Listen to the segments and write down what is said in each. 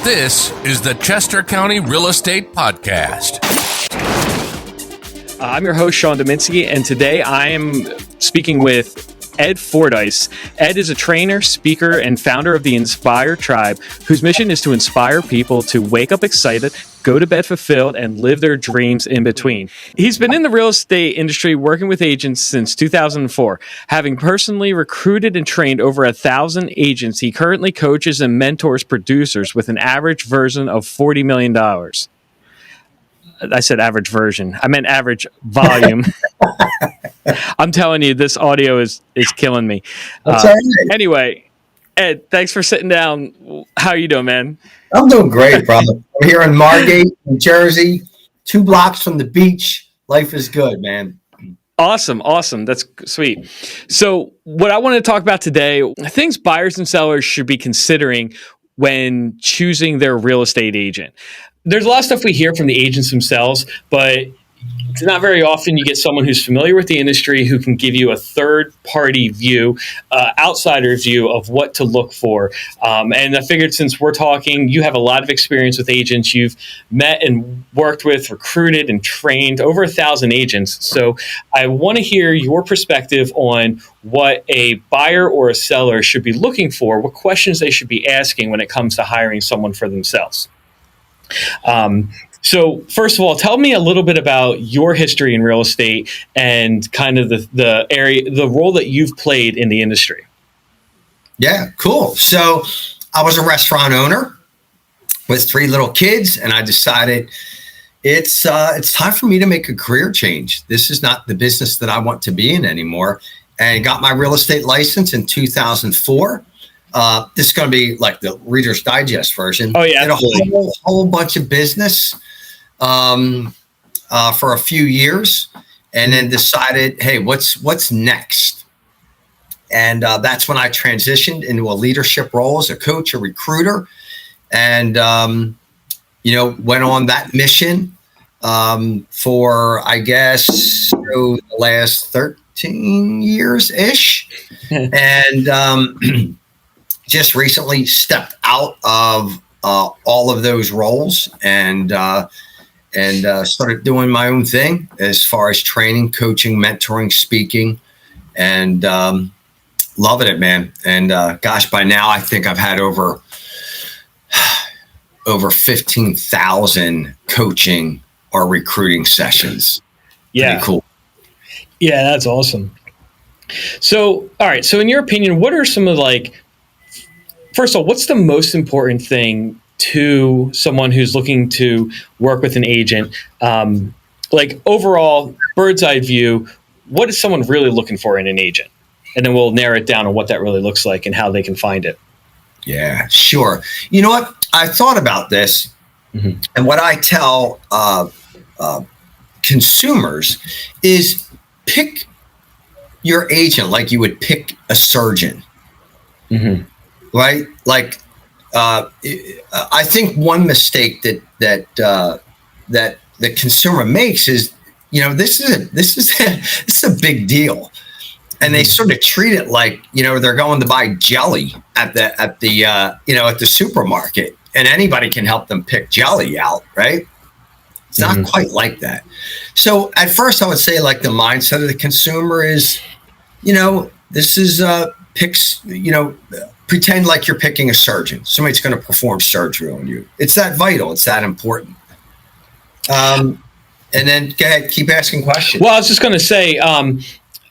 This is the Chester County Real Estate Podcast. I'm your host, Sean Dominski, and today I am speaking with Ed Fordyce. Ed is a trainer, speaker, and founder of the Inspire Tribe, whose mission is to inspire people to wake up excited, go to bed fulfilled, and live their dreams in between. He's been in the real estate industry working with agents since 2004. Having personally recruited and trained over 1,000 agents, he currently coaches and mentors producers with an average version of $40 million. I said average version. I meant average volume. I'm telling you, this audio is killing me. Anyway, Ed, thanks for sitting down. How are you doing, man? I'm doing great, brother. I'm here in Margate, New Jersey, 2 blocks from the beach. Life is good, man. Awesome. That's sweet. So what I want to talk about today, things buyers and sellers should be considering when choosing their real estate agent. There's a lot of stuff we hear from the agents themselves, but it's not very often you get someone who's familiar with the industry who can give you a third-party view, outsider view of what to look for. And I figured since we're talking, you have a lot of experience with agents. You've met and worked with, recruited, and trained over 1,000 agents. So I want to hear your perspective on what a buyer or a seller should be looking for, what questions they should be asking when it comes to hiring someone for themselves. So first of all, tell me a little bit about your history in real estate and kind of the role that you've played in the industry. Yeah, cool. So I was a restaurant owner with 3 little kids, and I decided it's time for me to make a career change. This is not the business that I want to be in anymore, and got my real estate license in 2004. This is going to be like the Reader's Digest version. Oh yeah, did a whole bunch of business for a few years, and then decided, hey, what's next? And that's when I transitioned into a leadership role as a coach, a recruiter, and went on that mission for I guess the last 13 years ish, and just recently stepped out of all of those roles and started doing my own thing as far as training, coaching, mentoring, speaking, and loving it, man. And gosh, by now I think I've had over 15,000 coaching or recruiting sessions. Yeah, pretty cool. Yeah, that's awesome. So, all right. So, in your opinion, what are some of first of all, what's the most important thing to someone who's looking to work with an agent? Overall, bird's eye view, what is someone really looking for in an agent? And then we'll narrow it down on what that really looks like and how they can find it. Yeah, sure. You know what? I thought about this, and what I tell consumers is pick your agent like you would pick a surgeon. Mm-hmm. Right? I think one mistake that the consumer makes is, this is a big deal, and they sort of treat it like, they're going to buy jelly at the supermarket, and anybody can help them pick jelly out, right? It's not quite like that. So at first, I would say the mindset of the consumer is, this is picks, pretend like you're picking a surgeon. Somebody's going to perform surgery on you. It's that vital. It's that important. And then go ahead, keep asking questions. Well, I was just going to say,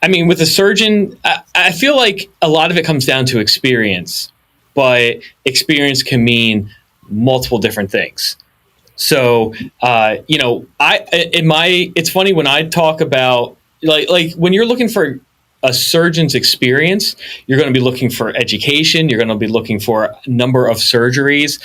with a surgeon, I feel like a lot of it comes down to experience, but experience can mean multiple different things. So, it's funny when I talk about when you're looking for a surgeon's experience, you're going to be looking for education. You're going to be looking for a number of surgeries,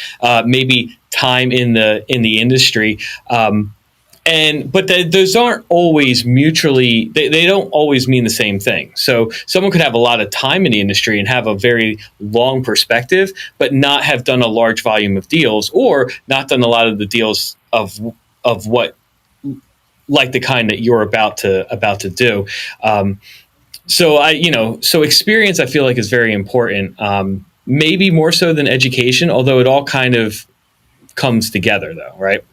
maybe time in the industry. But those aren't always mutually, they don't always mean the same thing. So someone could have a lot of time in the industry and have a very long perspective, but not have done a large volume of deals, or not done a lot of the deals of what, like the kind that you're about to do. So experience, I feel like, is very important. Maybe more so than education, although it all kind of comes together, though, right?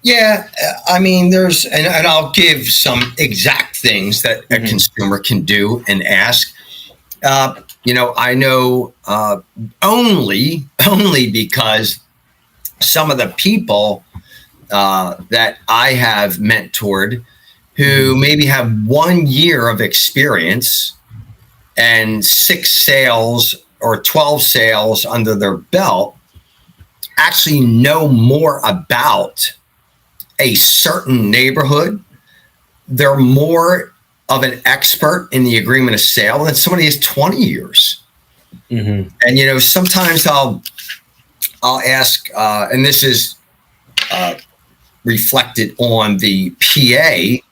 Yeah, I mean, and I'll give some exact things that a consumer can do and ask. I know only because some of the people that I have mentored who maybe have 1 year of experience and 6 sales or 12 sales under their belt actually know more about a certain neighborhood. They're more of an expert in the agreement of sale than somebody who's 20 years. And, sometimes I'll ask, and this is reflected on the PA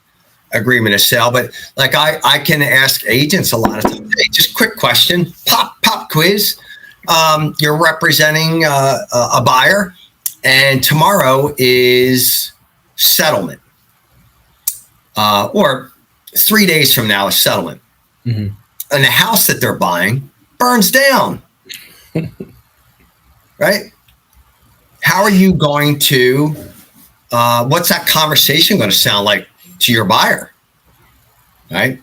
agreement of sale, but like I can ask agents a lot of times, hey, just quick question, pop quiz. You're representing a buyer, and tomorrow is settlement, or 3 days from now is settlement, and the house that they're buying burns down. Right? How are you going to? What's that conversation going to sound like to your buyer? Right?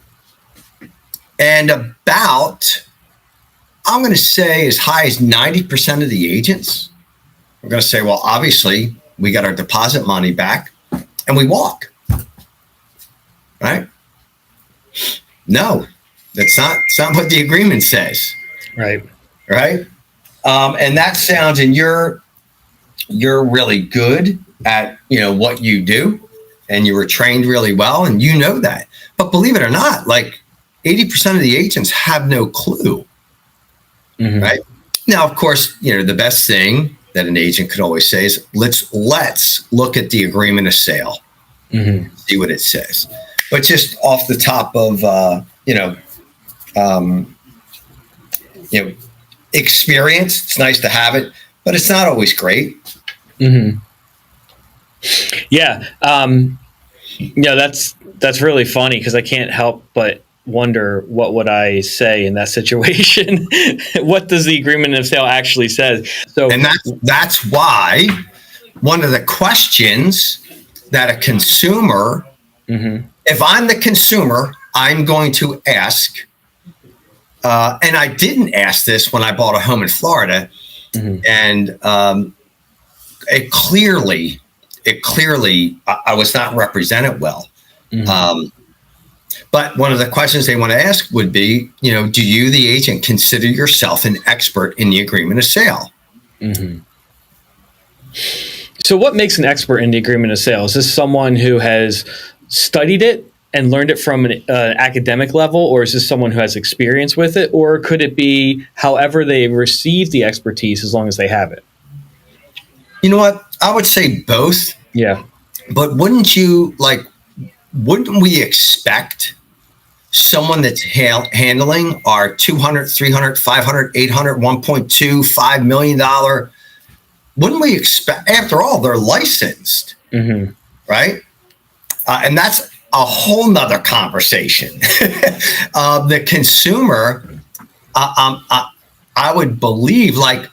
And about, I'm going to say, as high as 90% of the agents are going to say, well, obviously, we got our deposit money back, and we walk. Right? No, that's not what the agreement says. Right. Right. And that sounds, and you're really good at, what you do, and you were trained really well, and you know that. But believe it or not, like 80% of the agents have no clue. Right. Now, of course, the best thing that an agent could always say is let's look at the agreement of sale, see what it says. But just off the top of, experience, it's nice to have it, but it's not always great. Yeah. That's really funny because I can't help but wonder what would I say in that situation. What does the agreement of sale actually says? So, and that's why one of the questions that a consumer, if I'm the consumer, I'm going to ask, and I didn't ask this when I bought a home in Florida, and it clearly I was not represented well. But one of the questions they want to ask would be, do you, the agent, consider yourself an expert in the agreement of sale? So what makes an expert in the agreement of sale? Is this someone who has studied it and learned it from an academic level, or is this someone who has experience with it, or could it be however they receive the expertise as long as they have it? You know what? I would say both. Yeah. But wouldn't we expect someone that's handling our $200, $300, $500, $800, $1.2, $5 million, wouldn't we expect, after all, they're licensed, right? And that's a whole nother conversation. The consumer, I would believe, I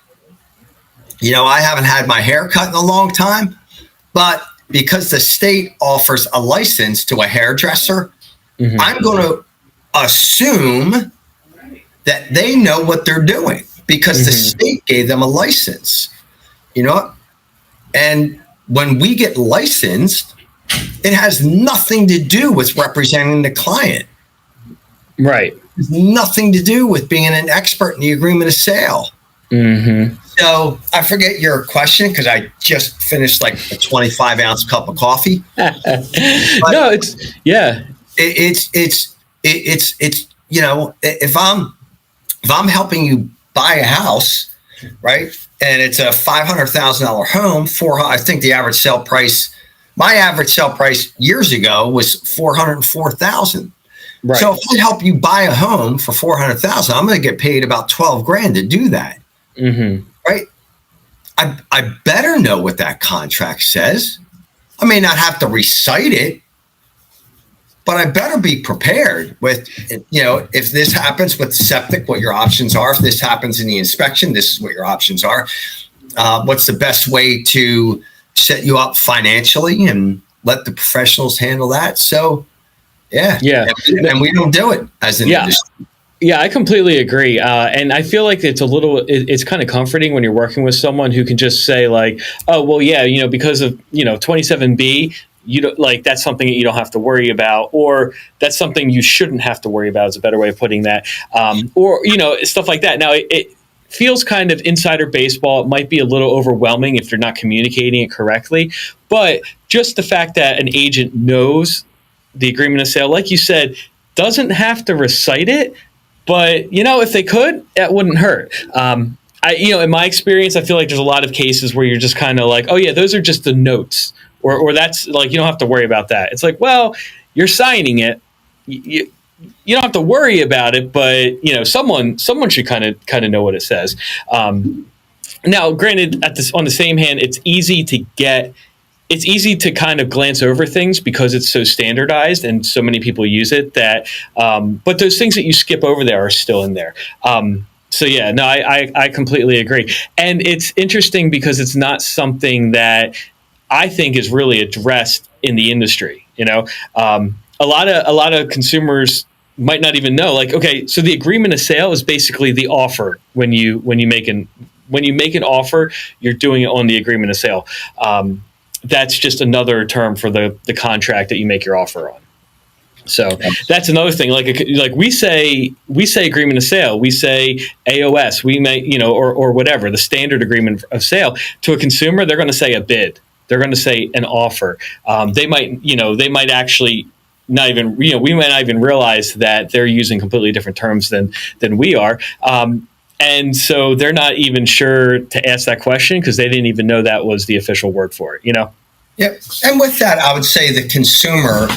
haven't had my hair cut in a long time, but because the state offers a license to a hairdresser, I'm going to assume that they know what they're doing because the state gave them a license, and when we get licensed, it has nothing to do with representing the client. Right. It's nothing to do with being an expert in the agreement of sale. So I forget your question because I just finished like a 25-ounce cup of coffee. No, it's if I'm helping you buy a house, right, and it's a $500,000 home, I think the average sale price, my average sale price years ago was $404,000. Right. So if I help you buy a home for $400,000, I'm going to get paid about $12,000 to do that. Right? I better know what that contract says. I may not have to recite it, but I better be prepared with, if this happens with septic, what your options are. If this happens in the inspection, this is what your options are. what's the best way to set you up financially, and let the professionals handle that. So, yeah. And we don't do it as an industry. Yeah, I completely agree. And I feel like it's kind of comforting when you're working with someone who can just say like, oh, well, yeah, because of, 27B, that's something that you don't have to worry about, or that's something you shouldn't have to worry about is a better way of putting that. Or, stuff like that. Now, it feels kind of insider baseball. It might be a little overwhelming if you're not communicating it correctly. But just the fact that an agent knows the agreement of sale, like you said, doesn't have to recite it. But, if they could, that wouldn't hurt. In my experience, I feel like there's a lot of cases where you're just kind of like, oh, yeah, those are just the notes. Or that's like, you don't have to worry about that. It's like, well, you're signing it. You don't have to worry about it. But, someone should kind of know what it says. Now, granted, on the same hand, it's easy to kind of glance over things because it's so standardized and so many people use it that, but those things that you skip over there are still in there. So yeah, no, I completely agree. And it's interesting because it's not something that I think is really addressed in the industry. A lot of consumers might not even know, like, okay, so the agreement of sale is basically the offer. When you make an offer, you're doing it on the agreement of sale. That's just another term for the contract that you make your offer on. So that's another thing. Like we say agreement of sale, we say AOS, we may, or whatever, the standard agreement of sale. To a consumer, they're going to say a bid. They're going to say an offer. They might actually not even, we might not even realize that they're using completely different terms than we are. And so they're not even sure to ask that question because they didn't even know that was the official word for it, Yep. And with that, I would say the consumer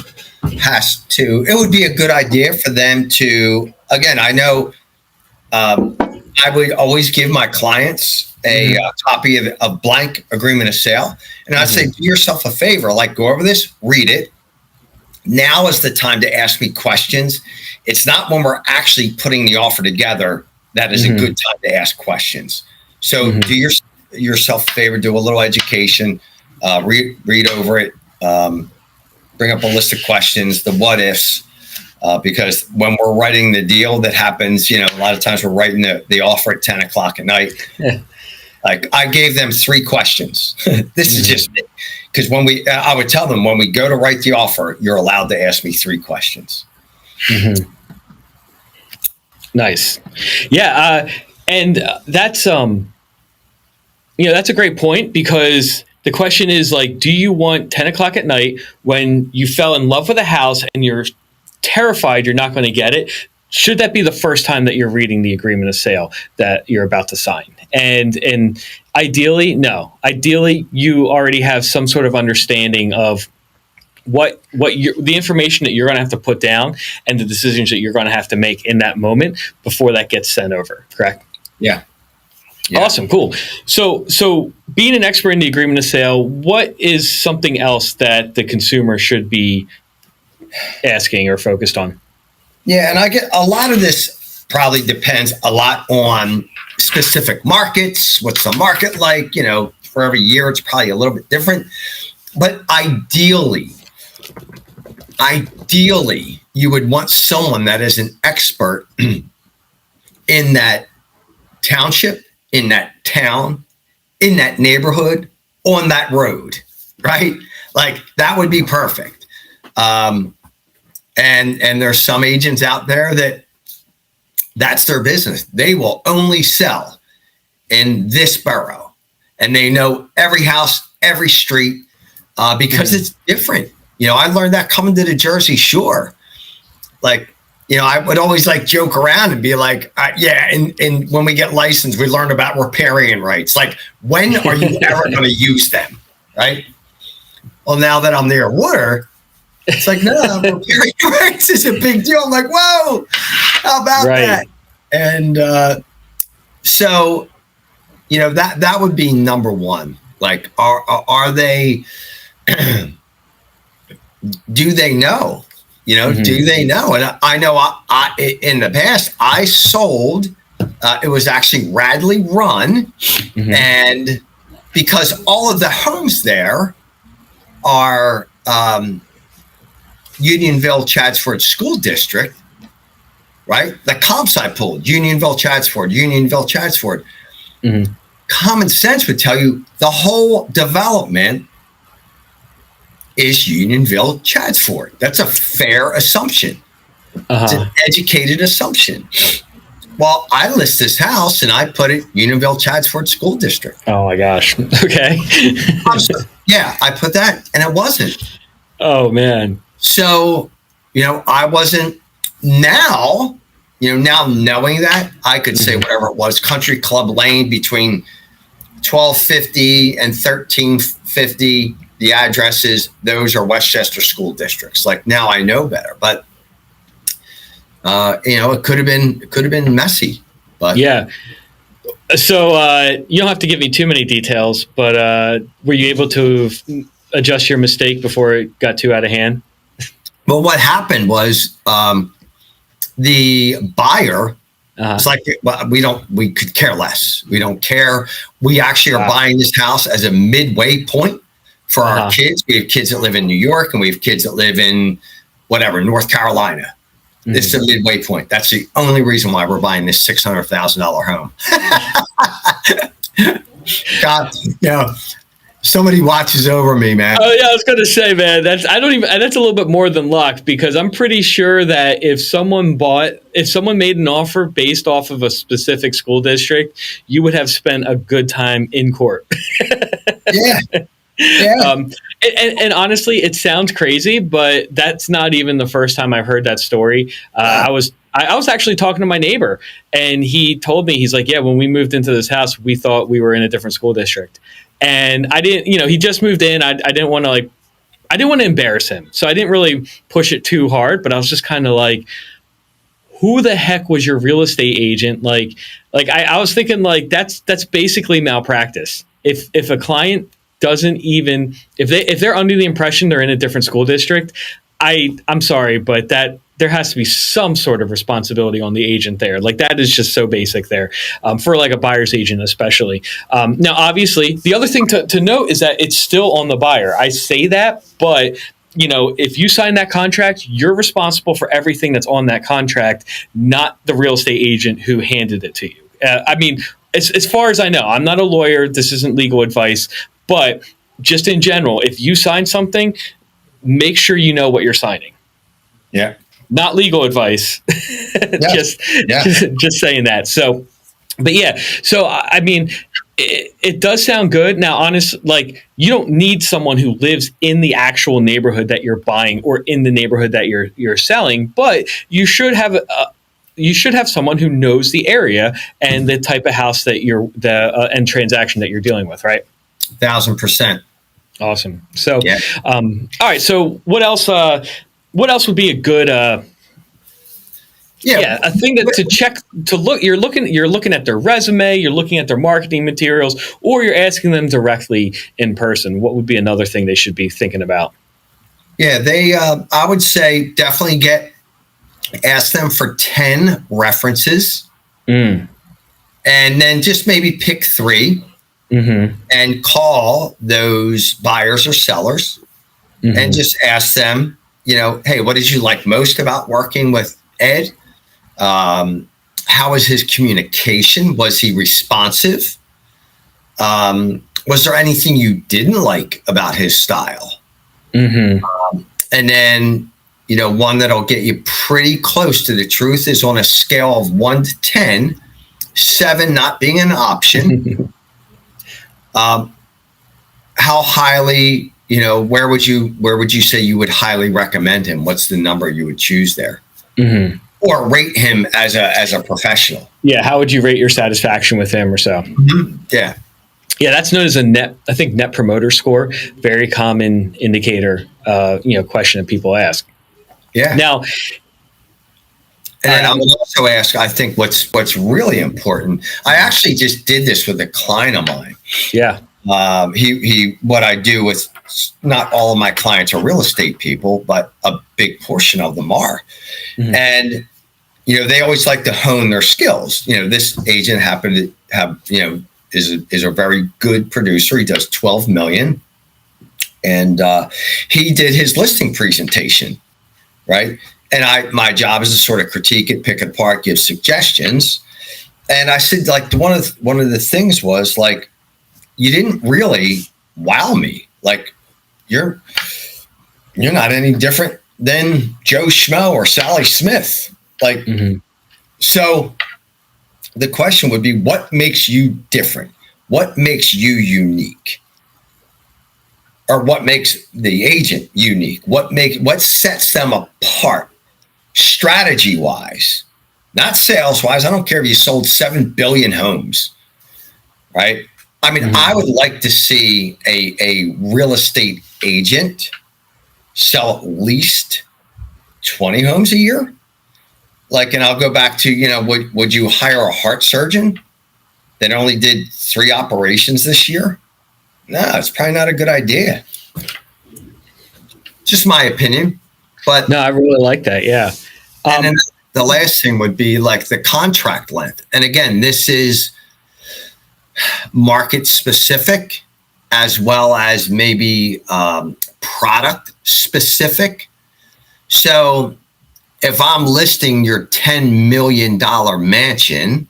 it would be a good idea for them to, again, I know I would always give my clients a copy of a blank agreement of sale. And I'd say, do yourself a favor, like go over this, read it. Now is the time to ask me questions. It's not when we're actually putting the offer together that is a good time to ask questions. So do yourself a favor, do a little education, read over it, bring up a list of questions, the what ifs, because when we're writing the deal that happens, a lot of times we're writing the offer at 10 o'clock at night. Like I gave them 3 questions. This is just me. Because I would tell them when we go to write the offer, you're allowed to ask me 3 questions. Nice. Yeah. And that's, that's a great point because the question is like, do you want 10 o'clock at night when you fell in love with a house and you're terrified you're not going to get it? Should that be the first time that you're reading the agreement of sale that you're about to sign? And ideally, no. Ideally, you already have some sort of understanding of the information that you're going to have to put down and the decisions that you're going to have to make in that moment before that gets sent over. Correct? Yeah. Awesome. Cool. So being an expert in the agreement of sale, what is something else that the consumer should be asking or focused on? Yeah. And I get a lot of this probably depends a lot on specific markets. What's the market like? For every year, it's probably a little bit different, but ideally, you would want someone that is an expert in that township, in that town, in that neighborhood, on that road, right? Like that would be perfect. And there's some agents out there that's their business. They will only sell in this borough, and they know every house, every street, because it's different. I learned that coming to the Jersey Shore. Like, I would always like joke around and be like, and when we get licensed, we learn about riparian rights. Like, when are you ever going to use them, right? Well, now that I'm near water, it's like, no, riparian rights is a big deal. I'm like, whoa, how about that? And so, that would be number one. Like, are they? Do they know? Do they know? And I know I in the past, I sold It was actually Radley run. Mm-hmm. And because all of the homes there are Unionville Chadsford School District, right? The comps I pulled, Unionville Chadsford. Mm-hmm. Common sense would tell you the whole development is Unionville Chadsford. That's a fair assumption. It's an educated assumption. Well, I list this house and I put it Unionville Chadsford School District. Oh my gosh. Okay. Yeah, I put that and it wasn't. Oh man. So, I wasn't now knowing that, I could say whatever it was, Country Club Lane between 1250 and 1350. The addresses, those are Westchester school districts. Like now I know better, but it could have been messy, but yeah. So you don't have to give me too many details, but were you able to adjust your mistake before it got too out of hand? Well, what happened was the buyer. It's like, well, we could care less. We don't care. We actually are buying this house as a midway point for our kids. We have kids that live in New York and we have kids that live in North Carolina. Mm-hmm. This is a midway point. That's the only reason why we're buying this $600,000 home. God, somebody watches over me, man. Oh yeah, I was going to say, man, that's a little bit more than luck, because I'm pretty sure that if someone made an offer based off of a specific school district, you would have spent a good time in court. Yeah. Yeah. And honestly, it sounds crazy, but that's not even the first time I've heard that story. I was actually talking to my neighbor, and he told me, he's like, yeah, when we moved into this house, we thought we were in a different school district. And I didn't, he just moved in. I didn't want to embarrass him. So I didn't really push it too hard, but I was just kind of like, who the heck was your real estate agent? Like I was thinking, like, that's basically malpractice. If a client doesn't even, if they're under the impression they're in a different school district, I'm sorry, but that there has to be some sort of responsibility on the agent there. Like, that is just so basic there, for like a buyer's agent, especially. Now, obviously, the other thing to note is that it's still on the buyer. I say that, but if you sign that contract, you're responsible for everything that's on that contract, not the real estate agent who handed it to you. I mean, as far as I know, I'm not a lawyer. This isn't legal advice, but just in general, if you sign something, make sure you know what you're signing. Yeah. Not legal advice. Just saying that. So, but yeah. So, I mean, it does sound good. Now, honestly, like, you don't need someone who lives in the actual neighborhood that you're buying or in the neighborhood that you're selling, but you should have someone who knows the area and the type of house that and transaction that you're dealing with, right? 1,000%. Awesome. So, all right. So, what else would be a good, a thing to check, to look? You're looking at their resume, you're looking at their marketing materials, or you're asking them directly in person. What would be another thing they should be thinking about? Yeah, I would say definitely ask them for 10 references, and then just maybe pick 3. Mm-hmm. And call those buyers or sellers, and just ask them, hey, what did you like most about working with Ed? How was his communication? Was he responsive? Was there anything you didn't like about his style? Mm-hmm. And then, one that'll get you pretty close to the truth is on a scale of 1 to 10, 7 not being an option. How highly, where would you say you would highly recommend him? What's the number you would choose there? Mm-hmm. Or rate him as a professional? Yeah. How would you rate your satisfaction with him or so? Mm-hmm. Yeah. Yeah. That's known as a net promoter score. Very common indicator, question that people ask. Yeah. Now, and then I would also ask, I think what's really important, I actually just did this with a client of mine. Yeah. What I do with, not all of my clients are real estate people, but a big portion of them are. Mm-hmm. And they always like to hone their skills. This agent happened to have, is a very good producer. He does 12 million. And he did his listing presentation, right? And my job is to sort of critique it, pick it apart, give suggestions. And I said, like, one of the things was, like, you didn't really wow me. Like, you're not any different than Joe Schmo or Sally Smith. Like, So the question would be, what makes you different? What makes you unique? Or what makes the agent unique? What sets them apart strategy wise, not sales wise? I don't care if you sold 7 billion homes, right? I mean, I would like to see a real estate agent sell at least 20 homes a year. Like, and I'll go back to, would you hire a heart surgeon that only did 3 operations this year? No, it's probably not a good idea. Just my opinion. But no, I really like that. Yeah. And then the last thing would be like the contract length. And again, this is market specific as well as maybe product specific. So if I'm listing your $10 million mansion,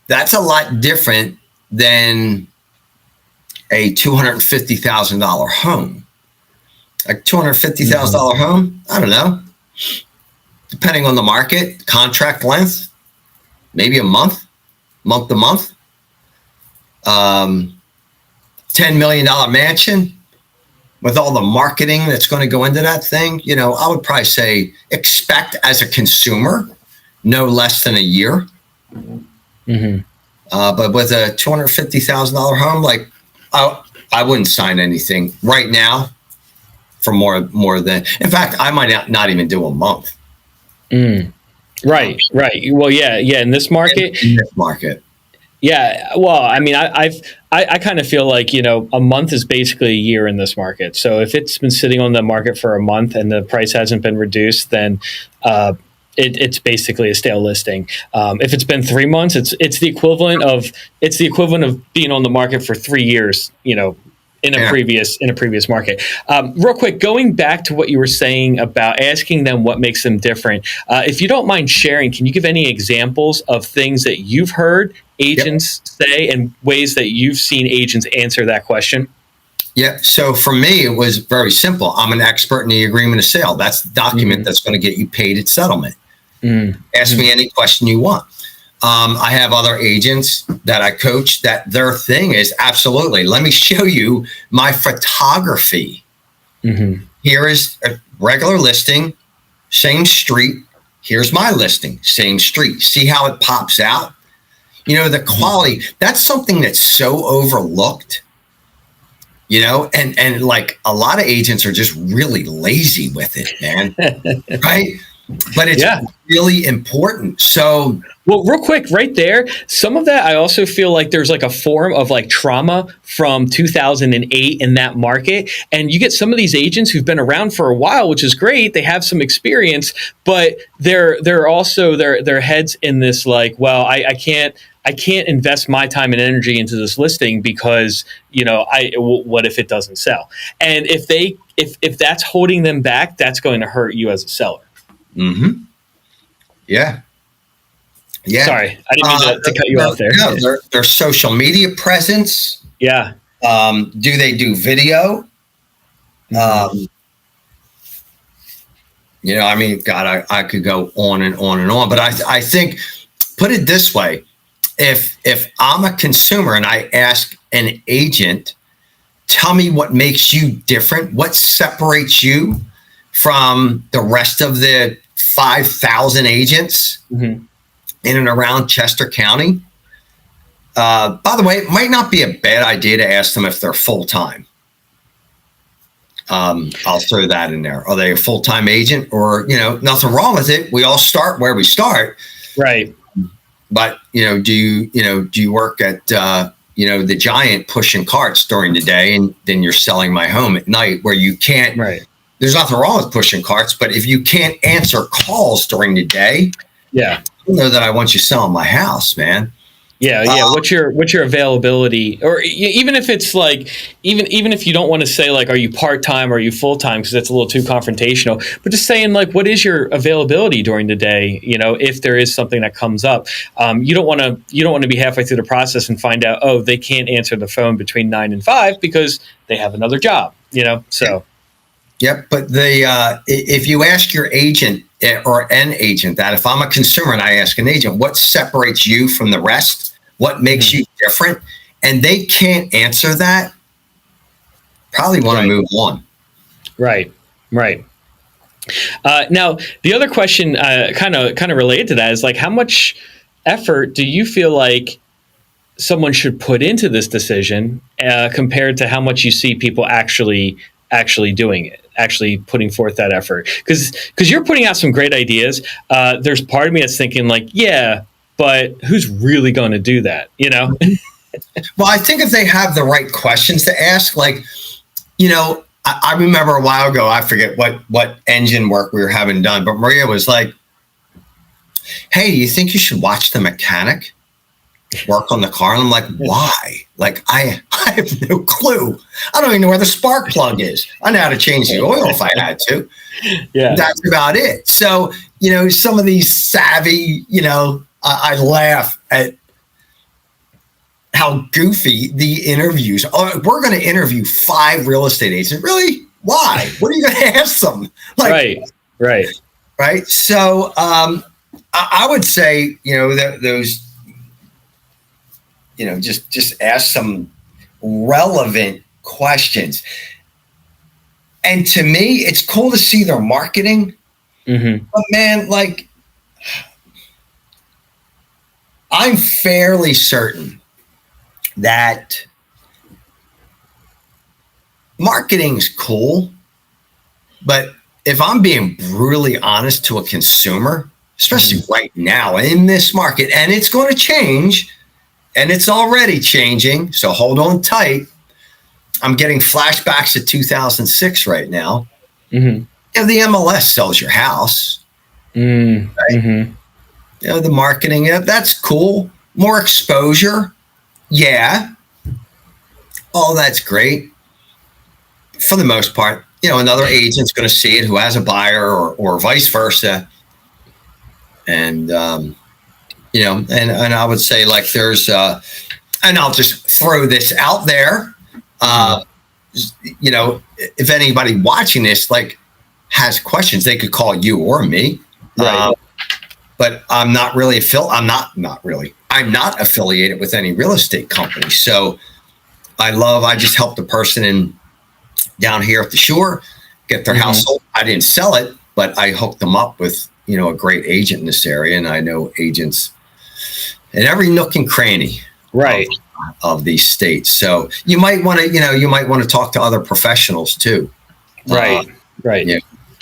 that's a lot different than a $250,000 home. A $250,000 home, I don't know. Depending on the market, contract length, maybe a month to month. $10 million mansion with all the marketing that's going to go into that thing, I would probably say expect as a consumer no less than a year. But with a $250,000 home, like, I wouldn't sign anything right now for more than. In fact, I might not even do a month. Right. Well, yeah. In this market. Yeah. Well, I mean, I kind of feel like, a month is basically a year in this market. So if it's been sitting on the market for a month and the price hasn't been reduced, then it's basically a stale listing. If it's been 3 months, it's the equivalent of being on the market for 3 years, in a previous market. Real quick, going back to what you were saying about asking them what makes them different. If you don't mind sharing, can you give any examples of things that you've heard agents say and ways that you've seen agents answer that question? Yeah. So for me, it was very simple. I'm an expert in the agreement of sale. That's the document that's going to get you paid at settlement. Ask me any question you want. I have other agents that I coach that their thing is absolutely, let me show you my photography. Here is a regular listing, same street. Here's my listing, same street. See how it pops out? The quality, that's something that's so overlooked, and like a lot of agents are just really lazy with it, man. Right? But it's really important. So, well, real quick, right there, some of that I also feel like there's like a form of like trauma from 2008 in that market. And you get some of these agents who've been around for a while, which is great. They have some experience, but they're also their heads in this like, well, I can't invest my time and energy into this listing because, what if it doesn't sell? And if that's holding them back, that's going to hurt you as a seller. Yeah. Sorry, I didn't mean to cut you off there. No, their social media presence. Yeah. Do they do video? I mean, God, I could go on and on and on, but I think, put it this way. If I'm a consumer and I ask an agent, tell me what makes you different, what separates you from the rest of the 5,000 agents in and around Chester County. By the way, it might not be a bad idea to ask them if they're full-time. I'll throw that in there. Are they a full-time agent or, nothing wrong with it. We all start where we start. Right. But, do you work at, the Giant pushing carts during the day and then you're selling my home at night where you can't there's nothing wrong with pushing carts, but if you can't answer calls during the day, yeah, I don't know that I want you selling my house, man. Yeah. What's your availability, or even if it's like, even if you don't want to say like, are you part time, or are you full time, because that's a little too confrontational. But just saying like, what is your availability during the day? If there is something that comes up, you don't want to be halfway through the process and find out, oh, they can't answer the phone between 9 and 5 because they have another job. So. Yep, but if you ask your agent or an agent that, if I'm a consumer and I ask an agent, what separates you from the rest? What makes you different? And they can't answer that, probably want to move on. Right. Now, the other question kind of related to that is like, how much effort do you feel like someone should put into this decision compared to how much you see people actually doing it, actually putting forth that effort? Because you're putting out some great ideas. There's part of me that's thinking like, yeah, but who's really going to do that? Well, I think if they have the right questions to ask, like, I remember a while ago, I forget what engine work we were having done, but Maria was like, hey, do you think you should watch the mechanic work on the car? And I'm like, why? Like, I have no clue. I don't even know where the spark plug is. I know how to change the oil if I had to. Yeah. That's about it. So, some of these savvy, I laugh at how goofy the interviews are. We're going to interview 5 real estate agents. Really? Why? What are you going to ask them? Like, right. So I would say, those, just ask some relevant questions. And to me, it's cool to see their marketing. Mm-hmm. But man, like, I'm fairly certain that marketing's cool, but if I'm being brutally honest to a consumer, especially right now in this market, and it's going to change, and it's already changing, so hold on tight. I'm getting flashbacks to 2006 right now. Mm-hmm. The MLS sells your house. Right? Mm-hmm. The marketing, that's cool. More exposure. Yeah. Oh, that's great. For the most part, another agent's going to see it who has a buyer or vice versa. And, and I would say like there's, and I'll just throw this out there. If anybody watching this, like, has questions, they could call you or me. Right. But I'm not really I'm not affiliated with any real estate company. So I just helped the person down here at the shore get their house sold. I didn't sell it, but I hooked them up with, a great agent in this area. And I know agents in every nook and cranny of these states. So you might want to, talk to other professionals too. Right. Yeah.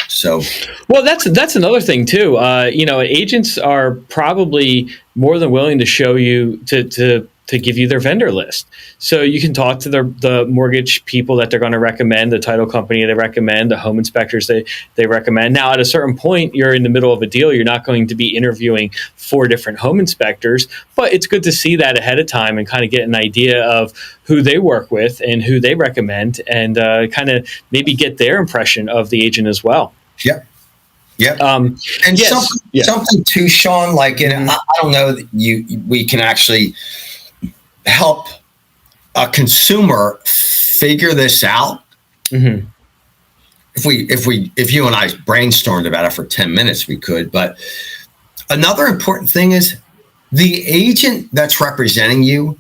So, well, that's another thing too. Agents are probably more than willing to show you to give you their vendor list, so you can talk to the mortgage people that they're going to recommend, the title company they recommend, the home inspectors they recommend. Now, at a certain point, you're in the middle of a deal. You're not going to be interviewing 4 different home inspectors, but it's good to see that ahead of time and kind of get an idea of who they work with and who they recommend, and kind of maybe get their impression of the agent as well. Yep. Yep. And something too, Sean, like, I don't know that we can actually help a consumer figure this out. Mm-hmm. If you and I brainstormed about it for 10 minutes, we could. But another important thing is the agent that's representing you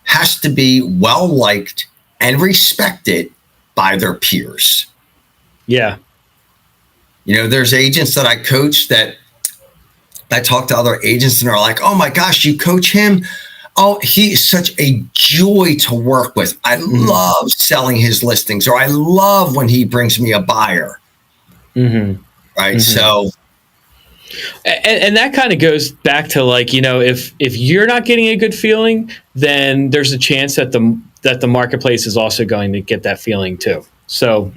has to be well liked and respected by their peers. Yeah. There's agents that I coach that I talk to other agents and are like, oh my gosh, you coach him? Oh, he is such a joy to work with. I love selling his listings, or I love when he brings me a buyer. Mm-hmm. Right. Mm-hmm. So. And that kind of goes back to like, if you're not getting a good feeling, then there's a chance that the marketplace is also going to get that feeling too. So,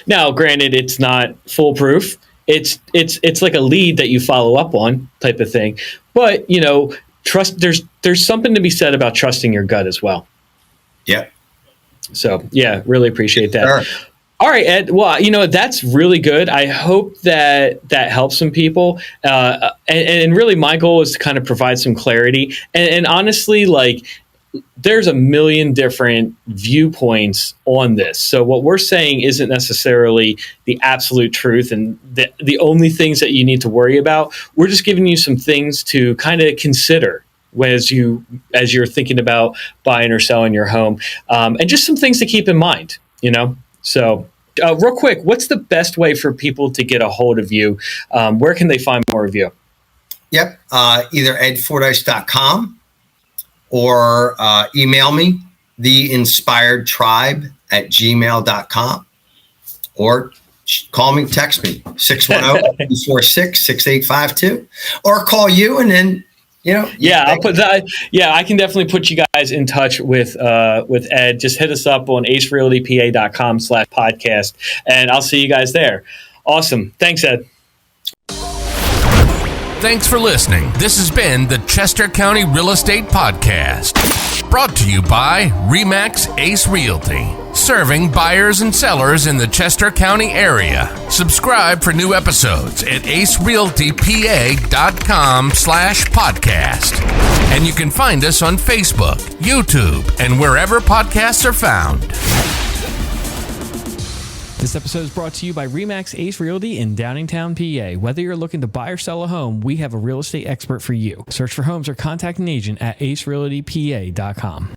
Now, granted, it's not foolproof. It's like a lead that you follow up on type of thing. But, trust, there's something to be said about trusting your gut as well. Yeah. So, yeah, really appreciate that. Sure. All right, Ed. Well, that's really good. I hope that helps some people. And really, my goal is to kind of provide some clarity. And honestly, like, there's a million different viewpoints on this. So what we're saying isn't necessarily the absolute truth and the only things that you need to worry about. We're just giving you some things to kind of consider as you're thinking about buying or selling your home, and just some things to keep in mind. So, real quick, what's the best way for people to get a hold of you? Where can they find more of you? Yep. Either edfordyce.com or email me, theinspiredtribe@gmail.com, or call me, text me, 610-246-6852, or call you and then, I'll put that. Yeah, I can definitely put you guys in touch with Ed. Just hit us up on acerealtypa.com/podcast, and I'll see you guys there. Awesome. Thanks, Ed. Thanks for listening. This has been the Chester County Real Estate Podcast, brought to you by RE/MAX Ace Realty, serving buyers and sellers in the Chester County area. Subscribe for new episodes at acerealtypa.com/podcast. And you can find us on Facebook, YouTube, and wherever podcasts are found. This episode is brought to you by RE/MAX Ace Realty in Downingtown, PA. Whether you're looking to buy or sell a home, we have a real estate expert for you. Search for homes or contact an agent at acerealtypa.com.